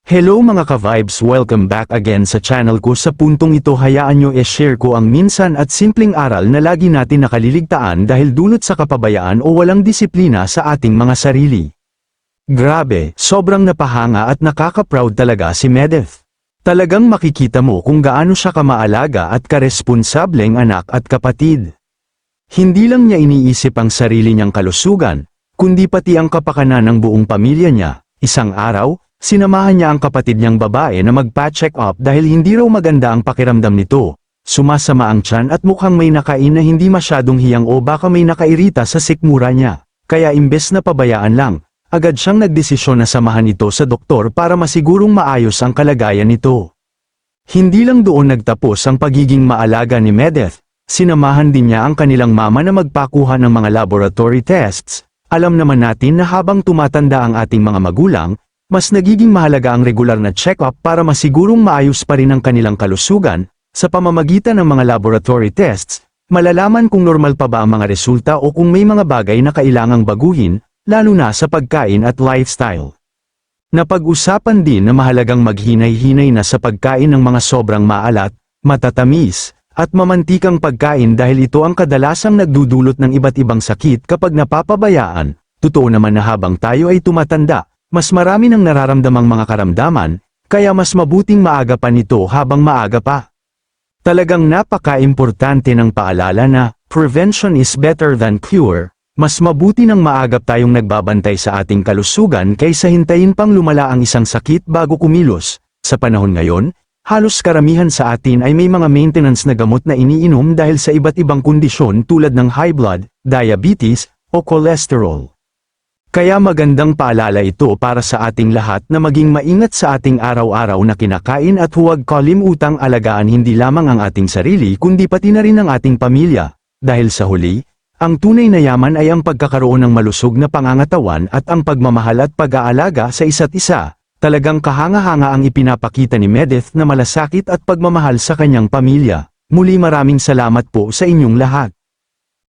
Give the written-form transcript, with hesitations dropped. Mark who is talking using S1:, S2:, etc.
S1: Hello mga ka-vibes, welcome back again sa channel ko. Sa puntong ito hayaan nyo i-share ko ang minsan at simpleng aral na lagi natin nakaliligtaan dahil dulot sa kapabayaan o walang disiplina sa ating mga sarili. Grabe, sobrang napahanga at nakaka-proud talaga si Medeth. Talagang makikita mo kung gaano siya kamaalaga at karesponsableng anak at kapatid. Hindi lang niya iniisip ang sarili niyang kalusugan, kundi pati ang kapakanan ng buong pamilya niya. Isang araw, sinamahan niya ang kapatid niyang babae na magpa-check up dahil hindi raw maganda ang pakiramdam nito. Sumasama ang tiyan at mukhang may nakain na hindi masyadong hiyang o baka may nakairita sa sikmura niya. Kaya imbes na pabayaan lang, agad siyang nagdesisyon na samahan ito sa doktor para masigurong maayos ang kalagayan nito. Hindi lang doon nagtapos ang pagiging maalaga ni Medeth, sinamahan din niya ang kanilang mama na magpakuha ng mga laboratory tests. Alam naman natin na habang tumatanda ang ating mga magulang, mas nagiging mahalaga ang regular na check-up para masigurong maayos pa rin ang kanilang kalusugan. Sa pamamagitan ng mga laboratory tests, malalaman kung normal pa ba ang mga resulta o kung may mga bagay na kailangang baguhin, lalo na sa pagkain at lifestyle. Napag-usapan din na mahalagang maghinay-hinay na sa pagkain ng mga sobrang maalat, matatamis, at mamantikang pagkain dahil ito ang kadalasang nagdudulot ng iba't ibang sakit kapag napapabayaan. Totoo naman na habang tayo ay tumatanda, mas marami nang nararamdamang mga karamdaman, kaya mas mabuting maaga pa nito habang maaga pa. Talagang napaka-importante ng paalala na, prevention is better than cure. Mas mabuti nang maagap tayong nagbabantay sa ating kalusugan kaysa hintayin pang lumala ang isang sakit bago kumilos. Sa panahon ngayon, halos karamihan sa atin ay may mga maintenance na gamot na iniinom dahil sa iba't ibang kondisyon tulad ng high blood, diabetes, o cholesterol. Kaya magandang paalala ito para sa ating lahat na maging maingat sa ating araw-araw na kinakain at huwag kalimutang alagaan hindi lamang ang ating sarili kundi pati na rin ang ating pamilya. Dahil sa huli, ang tunay na yaman ay ang pagkakaroon ng malusog na pangangatawan at ang pagmamahal at pag-aalaga sa isa't isa. Talagang kahanga-hanga ang ipinapakita ni Medeth na malasakit at pagmamahal sa kanyang pamilya. Muli maraming salamat po sa inyong lahat.